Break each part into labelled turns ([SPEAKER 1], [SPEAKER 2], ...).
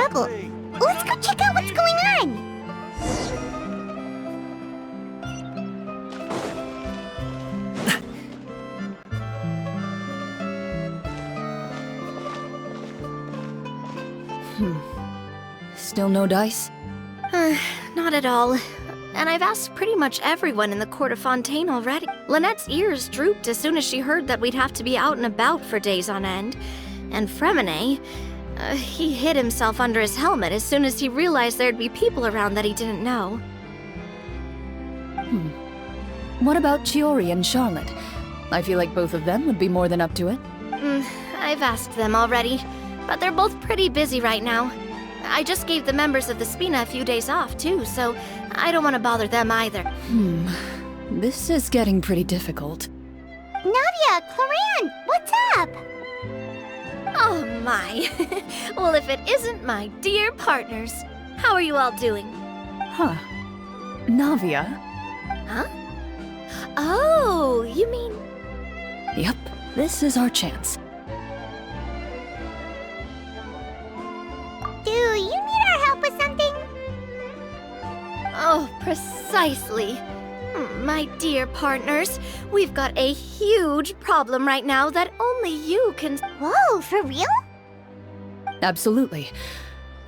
[SPEAKER 1] trouble. Let's go check out what's going on.
[SPEAKER 2] Still no dice?
[SPEAKER 3] Not at all. And I've asked pretty much everyone in the Court of Fontaine already. Lynette's ears drooped as soon as she heard that we'd have to be out and about for days on end. And Fremine, he hid himself under his helmet as soon as he realized there'd be people around that he didn't know.
[SPEAKER 2] What about Chiori and Charlotte? I feel like both of them would be more than up to it.
[SPEAKER 3] I've asked them already, but they're both pretty busy right now. I just gave the members of the Spina a few days off, too, so I don't want to bother them either.
[SPEAKER 2] This is getting pretty difficult.
[SPEAKER 1] Navia, Clorinde, what's up?
[SPEAKER 3] Oh my. Well, if it isn't my dear partners. How are you all doing?
[SPEAKER 2] Huh. Navia?
[SPEAKER 3] Huh? Oh, you mean...
[SPEAKER 2] Yep, this is our chance.
[SPEAKER 1] Do you need our help with something?
[SPEAKER 3] Oh, precisely. My dear partners, we've got a huge problem right now that only you can...
[SPEAKER 1] Whoa, for real?
[SPEAKER 2] Absolutely.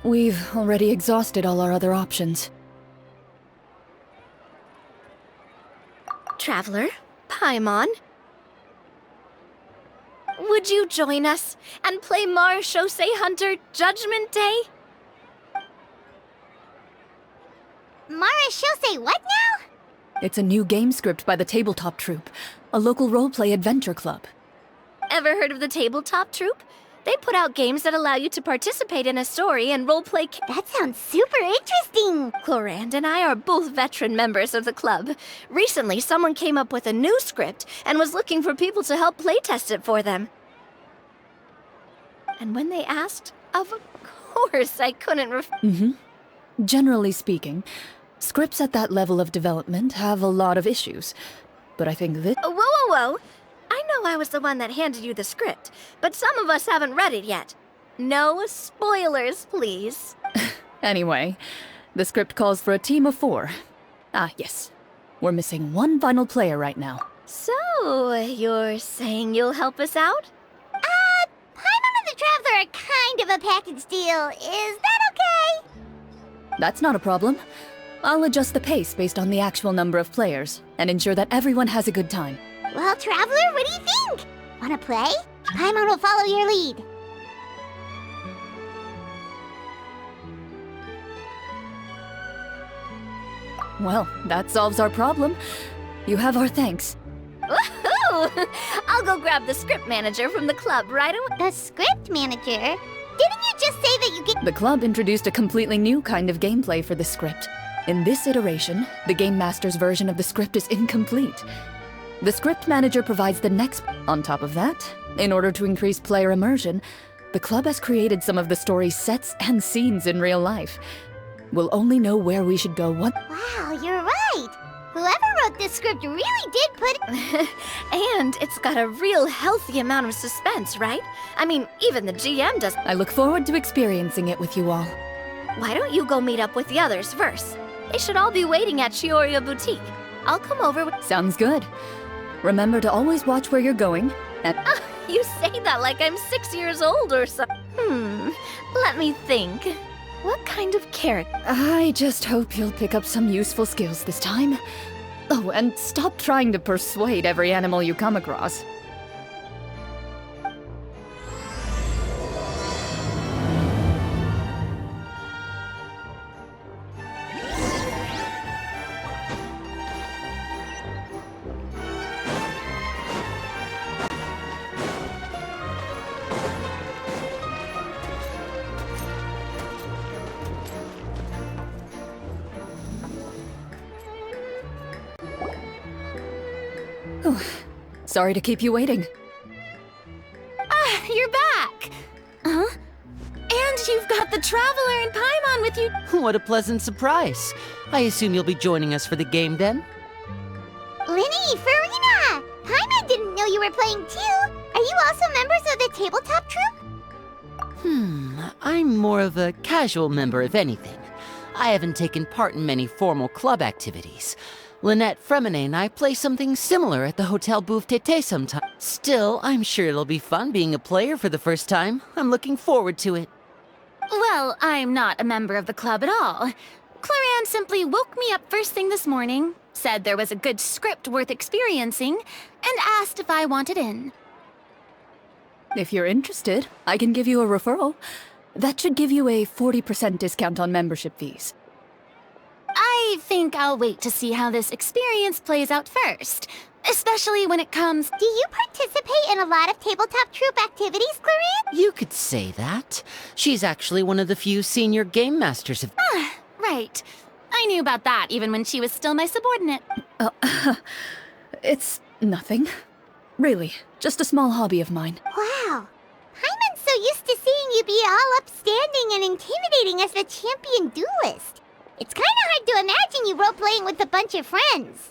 [SPEAKER 2] We've already exhausted all our other options.
[SPEAKER 3] Traveler, Paimon, would you join us and play Marechaussee Hunter Judgment Day?
[SPEAKER 1] Marechaussee what now?
[SPEAKER 2] It's a new game script by the Tabletop Troupe, a local roleplay adventure club.
[SPEAKER 3] Ever heard of the Tabletop Troupe? They put out games that allow you to participate in a story and roleplay.
[SPEAKER 1] That sounds super interesting.
[SPEAKER 3] Clorinde and I are both veteran members of the club. Recently, someone came up with a new script and was looking for people to help playtest it for them. And when they asked, of course I couldn't
[SPEAKER 2] Generally speaking, scripts at that level of development have a lot of issues. But I think that...
[SPEAKER 3] Whoa. I know I was the one that handed you the script, but some of us haven't read it yet. No spoilers, please.
[SPEAKER 2] Anyway, the script calls for a team of 4. Ah, yes. We're missing one final player right now.
[SPEAKER 3] So, you're saying you'll help us out?
[SPEAKER 1] Paimon and the Traveler are kind of a package deal. Is that okay?
[SPEAKER 2] That's not a problem. I'll adjust the pace based on the actual number of players, and ensure that everyone has a good time.
[SPEAKER 1] Well, Traveler, what do you think? Wanna play? Paimon will follow your lead.
[SPEAKER 2] Well, that solves our problem. You have our thanks.
[SPEAKER 3] Woohoo! I'll go grab the script manager from the club right away.
[SPEAKER 1] The script manager? Didn't you just say that you get...
[SPEAKER 2] The club introduced a completely new kind of gameplay for the script. In this iteration, the Game Master's version of the script is incomplete. The script manager provides the next... On top of that, in order to increase player immersion, the club has created some of the story's sets and scenes in real life. We'll only know where we should go what...
[SPEAKER 1] Wow, you're right! Whoever wrote this script really did put...
[SPEAKER 3] And it's got a real healthy amount of suspense, right? I mean, even the GM does...
[SPEAKER 2] I look forward to experiencing it with you all.
[SPEAKER 3] Why don't you go meet up with the others first? They should all be waiting at Chioria Boutique. I'll come over with...
[SPEAKER 2] Sounds good. Remember to always watch where you're going, and...
[SPEAKER 3] You say that like I'm 6 years old or something. Let me think. What kind of character?
[SPEAKER 2] I just hope you'll pick up some useful skills this time. Oh, and stop trying to persuade every animal you come across. Oh, sorry to keep you waiting.
[SPEAKER 3] You're back! Huh? And you've got the Traveler and Paimon with you.
[SPEAKER 4] What a pleasant surprise. I assume you'll be joining us for the game then?
[SPEAKER 1] Linny, Farina! Paimon didn't know you were playing too! Are you also members of the Tabletop Troupe?
[SPEAKER 4] I'm more of a casual member, if anything. I haven't taken part in many formal club activities. Lynette, Fremine, and I play something similar at the Hotel Bouffe Tété sometime. Still, I'm sure it'll be fun being a player for the first time. I'm looking forward to it.
[SPEAKER 5] Well, I'm not a member of the club at all. Clorinde simply woke me up first thing this morning, said there was a good script worth experiencing, and asked if I wanted in.
[SPEAKER 2] If you're interested, I can give you a referral. That should give you a 40% discount on membership fees.
[SPEAKER 5] I think I'll wait to see how this experience plays out first, especially when it comes...
[SPEAKER 1] Do you participate in a lot of tabletop troupe activities, Clorinde?
[SPEAKER 4] You could say that. She's actually one of the few senior game masters of...
[SPEAKER 5] Right. I knew about that even when she was still my subordinate.
[SPEAKER 2] It's nothing. Really, just a small hobby of mine.
[SPEAKER 1] Wow. Paimon's so used to seeing you be all upstanding and intimidating as the champion duelist. It's kind of hard to imagine you role-playing with a bunch of friends.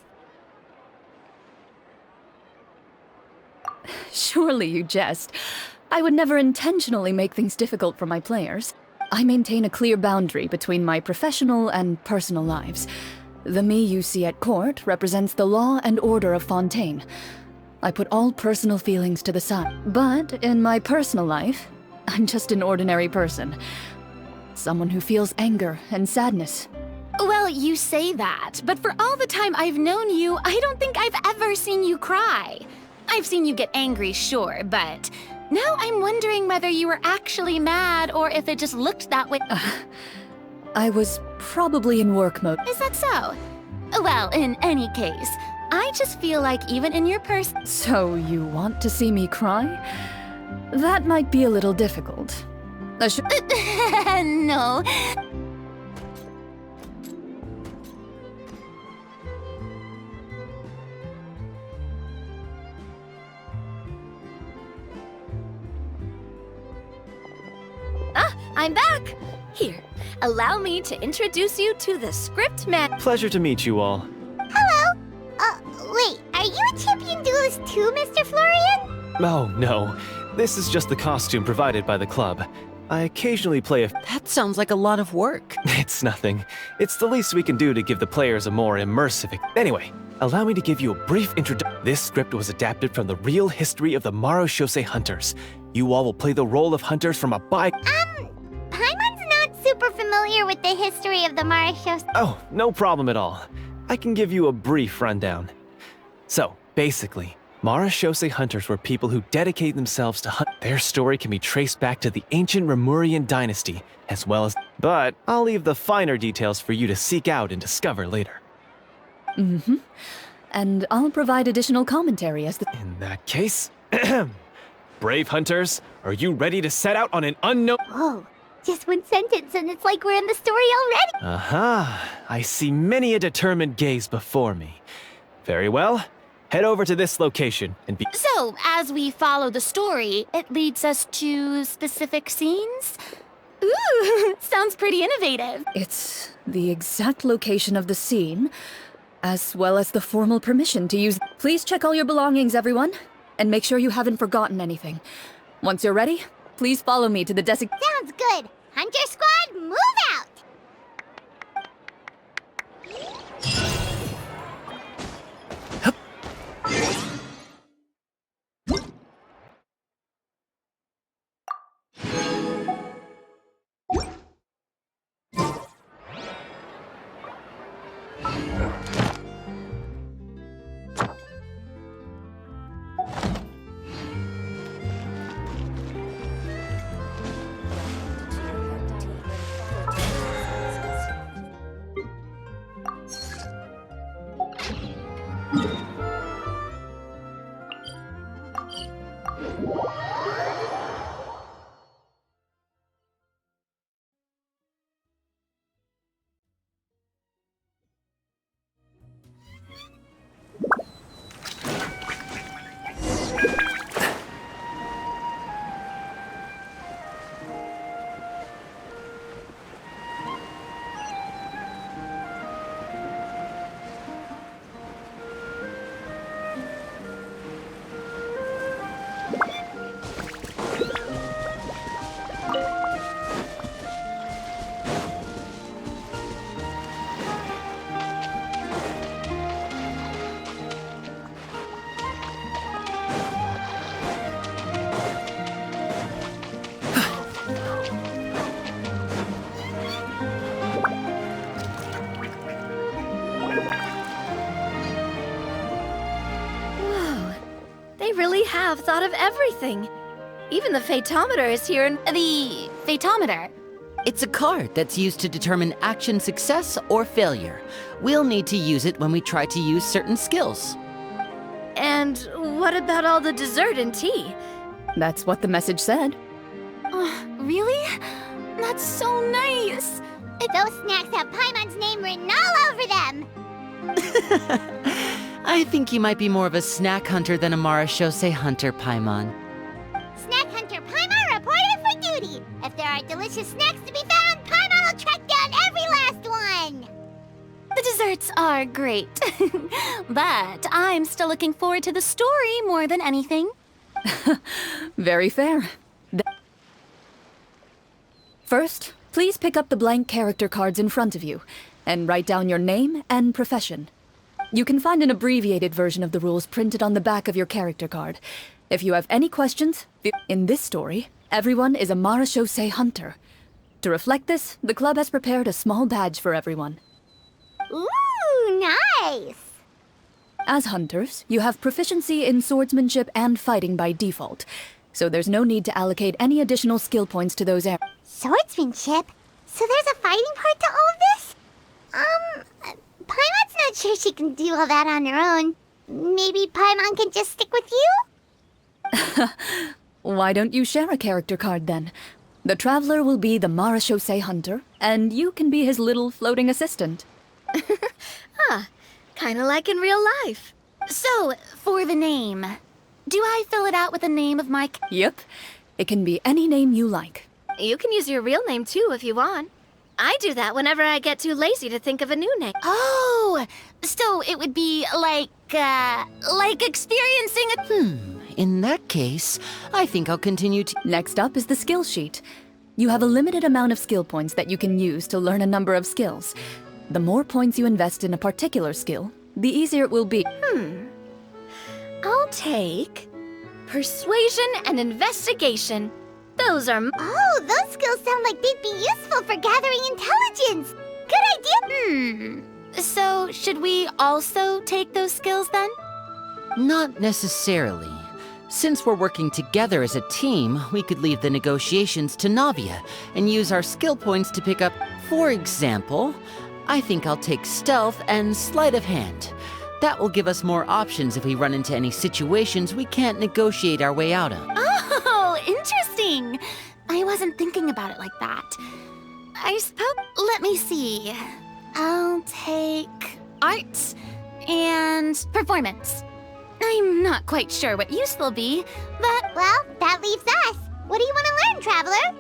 [SPEAKER 2] Surely you jest. I would never intentionally make things difficult for my players. I maintain a clear boundary between my professional and personal lives. The me you see at court represents the law and order of Fontaine. I put all personal feelings to the side. But in my personal life, I'm just an ordinary person. Someone who feels anger and sadness.
[SPEAKER 5] Well, you say that, but for all the time I've known you, I don't think I've ever seen you cry. I've seen you get angry, sure, but now I'm wondering whether you were actually mad or if it just looked that way.
[SPEAKER 2] I was probably in work mode.
[SPEAKER 5] Is that so? Well, in any case, I just feel like even in your person...
[SPEAKER 2] So you want to see me cry? That might be a little difficult.
[SPEAKER 5] No. I'm back! Here, allow me to introduce you to the script man.
[SPEAKER 6] Pleasure to meet you all.
[SPEAKER 1] Hello. Wait, are you a champion duelist too, Mr. Florian?
[SPEAKER 6] Oh, no. This is just the costume provided by the club. I occasionally play a...
[SPEAKER 4] That sounds like a lot of work.
[SPEAKER 6] It's nothing. It's the least we can do to give the players a more immersive... Anyway, allow me to give you a brief introduction. This script was adapted from the real history of the Marechaussee Hunters. You all will play the role of hunters from a bygone...
[SPEAKER 1] Paimon's not super familiar with the history of the Marechaussee.
[SPEAKER 6] Oh, no problem at all. I can give you a brief rundown. So, basically, Marechaussee hunters were people who dedicated themselves to hunt. Their story can be traced back to the ancient Remurian dynasty, as well as... But I'll leave the finer details for you to seek out and discover later.
[SPEAKER 2] Mm-hmm. And I'll provide additional commentary as the...
[SPEAKER 6] In that case... Brave hunters, are you ready to set out on an unknown...
[SPEAKER 1] Whoa, just one sentence and it's like we're in the story already.
[SPEAKER 6] Aha, I see many a determined gaze before me. Very well, head over to this location and be...
[SPEAKER 5] So, as we follow the story, it leads us to specific scenes? Ooh, sounds pretty innovative.
[SPEAKER 2] It's the exact location of the scene, as well as the formal permission to use... Please check all your belongings, everyone, and make sure you haven't forgotten anything. Once you're ready, please follow me to the
[SPEAKER 1] Sounds good. Hunter Squad, move out!
[SPEAKER 3] have thought of everything. Even the Fatometer is here and—
[SPEAKER 5] The Fatometer.
[SPEAKER 4] It's a card that's used to determine action success or failure. We'll need to use it when we try to use certain skills.
[SPEAKER 3] And what about all the dessert and tea?
[SPEAKER 2] That's what the message said.
[SPEAKER 5] Really? That's so nice.
[SPEAKER 1] Those snacks have Paimon's name written all over them.
[SPEAKER 4] I think you might be more of a snack hunter than a Marashose hunter, Paimon.
[SPEAKER 1] Snack Hunter Paimon reported for duty. If there are delicious snacks to be found, Paimon will track down every last one.
[SPEAKER 5] The desserts are great. But I'm still looking forward to the story more than anything.
[SPEAKER 2] Very fair. First, please pick up the blank character cards in front of you and write down your name and profession. You can find an abbreviated version of the rules printed on the back of your character card. If you have any questions, in this story, everyone is a Marashose hunter. To reflect this, the club has prepared a small badge for everyone.
[SPEAKER 1] Ooh, nice.
[SPEAKER 2] As hunters, you have proficiency in swordsmanship and fighting by default, so there's no need to allocate any additional skill points to those areas.
[SPEAKER 1] Swordsmanship? So there's a fighting part to all of this? Paimon's not sure she can do all that on her own. Maybe Paimon can just stick with you?
[SPEAKER 2] Why don't you share a character card then? The Traveler will be the Marashose hunter, and you can be his little floating assistant.
[SPEAKER 3] Kinda like in real life.
[SPEAKER 5] So, for the name, do I fill it out with the name of my...
[SPEAKER 2] Yep, it can be any name you like.
[SPEAKER 3] You can use your real name too if you want. I do that whenever I get too lazy to think of a new name.
[SPEAKER 5] Oh, so it would be like experiencing a...
[SPEAKER 4] In that case, I think I'll continue to...
[SPEAKER 2] Next up is the skill sheet. You have a limited amount of skill points that you can use to learn a number of skills. The more points you invest in a particular skill, the easier it will be.
[SPEAKER 3] I'll take persuasion and investigation. Those are...
[SPEAKER 1] Oh, those skills sound like they'd be useful for gathering intelligence. Good idea.
[SPEAKER 5] So, should we also take those skills then?
[SPEAKER 4] Not necessarily. Since we're working together as a team, we could leave the negotiations to Navia and use our skill points to pick up... For example, I think I'll take stealth and sleight of hand. That will give us more options if we run into any situations we can't negotiate our way out of.
[SPEAKER 5] Oh, interesting. I wasn't thinking about it like that. I suppose... Let me see. I'll take arts and performance. I'm not quite sure what use they'll be, but...
[SPEAKER 1] Well, that leaves us. What do you want to learn, Traveler?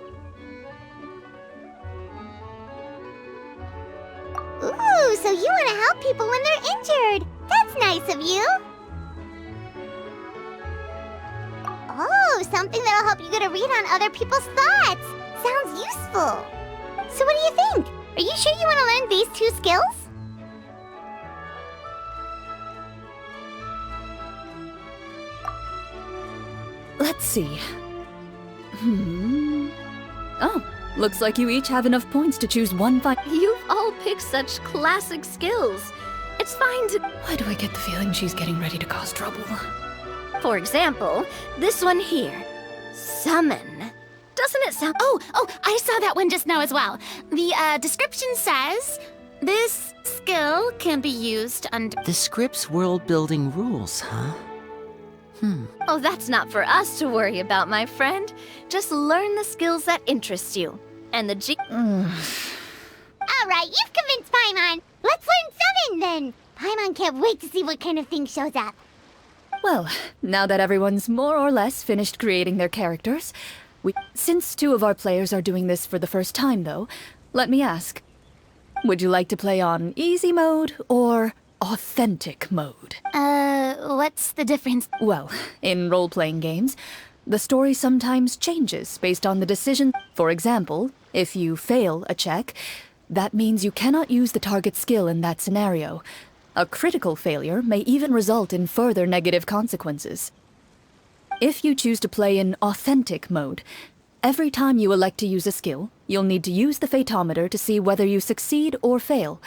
[SPEAKER 1] Ooh, so you want to help people when they're injured. That's nice of you. Oh, something that'll help you get a read on other people's thoughts. Sounds useful. So what do you think? Are you sure you want to learn these two skills?
[SPEAKER 2] Let's see. Oh, looks like you each have enough points to choose one fight.
[SPEAKER 3] You've all picked such classic skills. It's fine to...
[SPEAKER 2] Why do I get the feeling she's getting ready to cause trouble?
[SPEAKER 3] For example, this one here. Summon. Doesn't it sound...
[SPEAKER 5] Oh, I saw that one just now as well. The description says, this skill can be used under...
[SPEAKER 4] The script's world-building rules, huh?
[SPEAKER 3] Oh, that's not for us to worry about, my friend. Just learn the skills that interest you. And the
[SPEAKER 1] All right, you've convinced Paimon. Let's learn summon then. Paimon can't wait to see what kind of thing shows up.
[SPEAKER 2] Well, now that everyone's more or less finished creating their characters, since two of our players are doing this for the first time, though, let me ask, would you like to play on easy mode or authentic mode?
[SPEAKER 5] What's the difference?
[SPEAKER 2] Well, in role-playing games, the story sometimes changes based on the decision. For example, if you fail a check, that means you cannot use the target skill in that scenario. A critical failure may even result in further negative consequences. If you choose to play in authentic mode, every time you elect to use a skill, you'll need to use the Fatometer to see whether you succeed or fail.